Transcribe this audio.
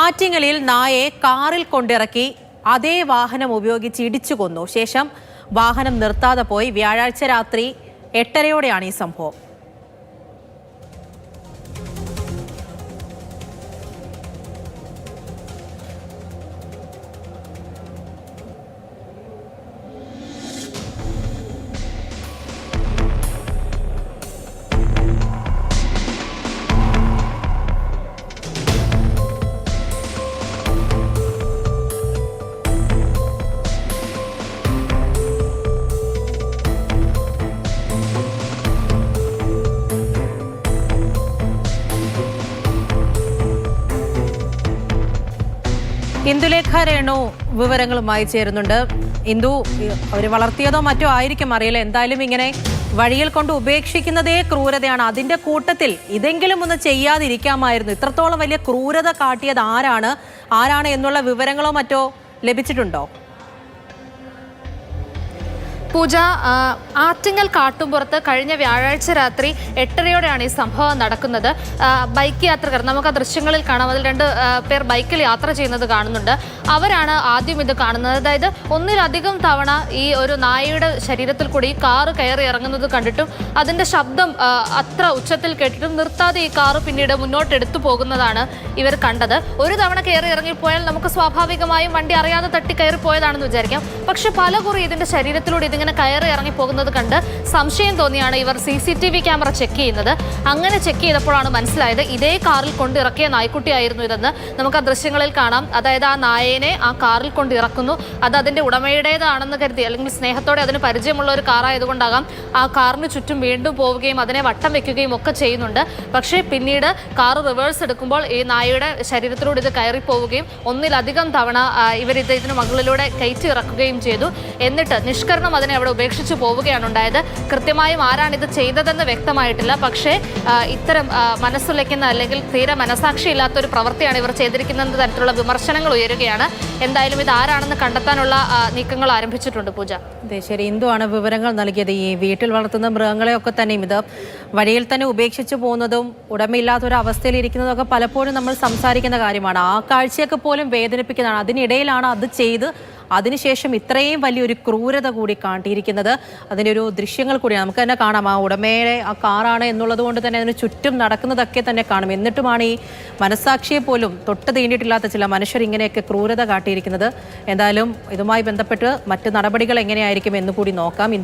ആറ്റിങ്ങലിൽ നായയെ കാറിൽ കൊണ്ടിറക്കി അതേ വാഹനം ഉപയോഗിച്ച് ഇടിച്ചു കൊന്നു. ശേഷം വാഹനം നിർത്താതെ പോയി. വ്യാഴാഴ്ച രാത്രി 8:30-യോടെയാണ് ഈ സംഭവം. ഇന്ദുലേഖ രേണു വിവരങ്ങളുമായി ചേരുന്നുണ്ട്. ഇന്ദു, അവർ വളർത്തിയതോ മറ്റോ ആയിരിക്കും, അറിയില്ല. എന്തായാലും ഇങ്ങനെ വഴിയിൽ കൊണ്ട് ഉപേക്ഷിക്കുന്നതേ ക്രൂരതയാണ്. അതിന്റെ കൂട്ടത്തിൽ ഇതെങ്കിലും ഒന്ന് ചെയ്യാതിരിക്കാമായിരുന്നു. ഇത്രത്തോളം വലിയ ക്രൂരത കാട്ടിയത് ആരാണ് എന്നുള്ള വിവരങ്ങളോ മറ്റോ ലഭിച്ചിട്ടുണ്ടോ? പൂജ, ആറ്റിങ്ങൽ കാട്ടുംപുറത്ത് കഴിഞ്ഞ വ്യാഴാഴ്ച രാത്രി 8:30-യോടെയാണ് ഈ സംഭവം നടക്കുന്നത്. ബൈക്ക് യാത്രക്കാർ, നമുക്ക് ആ ദൃശ്യങ്ങളിൽ കാണാം, അതിൽ 2 പേർ ബൈക്കിൽ യാത്ര ചെയ്യുന്നത് കാണുന്നുണ്ട്. അവരാണ് ആദ്യം ഇത് കാണുന്നത്. അതായത് ഒന്നിലധികം തവണ ഈ ഒരു നായയുടെ ശരീരത്തിൽ കൂടി ഈ കാറ് കയറി ഇറങ്ങുന്നത് കണ്ടിട്ടും അതിൻ്റെ ശബ്ദം അത്ര ഉച്ചത്തിൽ കേട്ടിട്ടും നിർത്താതെ ഈ കാറ് പിന്നീട് മുന്നോട്ട് എടുത്തു പോകുന്നതാണ് ഇവർ കണ്ടത്. ഒരു തവണ കയറി ഇറങ്ങിപ്പോയാൽ നമുക്ക് സ്വാഭാവികമായും വണ്ടി അറിയാതെ തട്ടി കയറി പോയതാണെന്ന് വിചാരിക്കാം. പക്ഷെ പലകുറി ഇതിൻ്റെ ശരീരത്തിലൂടെ ഇങ്ങനെ കയറി ഇറങ്ങി പോകുന്നത് കണ്ട് സംശയം തോന്നിയാണ് ഇവർ CCTV ക്യാമറ ചെക്ക് ചെയ്യുന്നത്. അങ്ങനെ ചെക്ക് ചെയ്തപ്പോഴാണ് മനസ്സിലായത് ഇതേ കാറിൽ കൊണ്ടിറക്കിയ നായ്ക്കുട്ടിയായിരുന്നു ഇതെന്ന്. നമുക്ക് ആ ദൃശ്യങ്ങളിൽ കാണാം. അതായത് ആ നായേനെ ആ കാറിൽ കൊണ്ടിറക്കുന്നു. അത് അതിൻ്റെ ഉടമയുടേതാണെന്ന് കരുതി, അല്ലെങ്കിൽ സ്നേഹത്തോടെ അതിന് പരിചയമുള്ള ഒരു കാറായതുകൊണ്ടാകാം ആ കാറിന് ചുറ്റും വീണ്ടും പോവുകയും അതിനെ വട്ടം വെക്കുകയും ഒക്കെ ചെയ്യുന്നുണ്ട്. പക്ഷേ പിന്നീട് കാറ് റിവേഴ്സ് എടുക്കുമ്പോൾ ഈ നായയുടെ ശരീരത്തിലൂടെ ഇത് കയറി പോവുകയും ഒന്നിലധികം തവണ ഇതിന് മുകളിലൂടെ കയറ്റി ഇറക്കുകയും ചെയ്തു. എന്നിട്ട് നിഷ്കരണം അതിനെ അവിടെ ഉപേക്ഷിച്ച് പോവുകയാണ് ഉണ്ടായത്. കൃത്യമായും ആരാണ് ഇത് ചെയ്തതെന്ന് വ്യക്തമായിട്ടില്ല. പക്ഷേ ഇത്തരം മനസ്സുലയ്ക്കുന്ന അല്ലെങ്കിൽ തീരെ മനസാക്ഷിയില്ലാത്തൊരു പ്രവൃത്തിയാണ് ഇവർ ചെയ്തിരിക്കുന്ന തരത്തിലുള്ള വിമർശനങ്ങൾ ഉയരുകയാണ്. എന്തായാലും ഇത് ആരാണെന്ന് കണ്ടെത്താനുള്ള നീക്കങ്ങൾ ആരംഭിച്ചിട്ടുണ്ട്. പൂജ, അതെ, ശരി. ഇന്ദുവാണ് വിവരങ്ങൾ നൽകിയത്. ഈ വീട്ടിൽ വളർത്തുന്ന മൃഗങ്ങളെയൊക്കെ തന്നെയും ഇത് വഴിയിൽ തന്നെ ഉപേക്ഷിച്ച് പോകുന്നതും ഉടമയില്ലാത്തൊരു അവസ്ഥയിൽ ഇരിക്കുന്നതൊക്കെ പലപ്പോഴും നമ്മൾ സംസാരിക്കുന്ന കാര്യമാണ്. ആ കാഴ്ചയൊക്കെ പോലും വേദനിപ്പിക്കുന്നതാണ്. അതിനിടയിലാണ് അത് ചെയ്ത് അതിനുശേഷം ഇത്രയും വലിയൊരു ക്രൂരത കൂടി കാട്ടിയിരിക്കുന്നത്. അതിൻ്റെ ഒരു ദൃശ്യങ്ങൾ കൂടിയാണ് നമുക്ക് തന്നെ കാണാം. ആ ഉടമയുടെ ആ കാറാണ് എന്നുള്ളത് കൊണ്ട് തന്നെ അതിന് ചുറ്റും നടക്കുന്നതൊക്കെ തന്നെ കാണും. എന്നിട്ടുമാണ് ഈ മനസ്സാക്ഷിയെ പോലും തൊട്ട് തീണ്ടിയിട്ടില്ലാത്ത ചില മനുഷ്യർ ഇങ്ങനെയൊക്കെ ക്രൂരത കാട്ടിയിരിക്കുന്നത്. എന്തായാലും ഇതുമായി ബന്ധപ്പെട്ട് മറ്റ് നടപടികൾ എങ്ങനെയായിരിക്കും എന്ന് കൂടി നോക്കാം.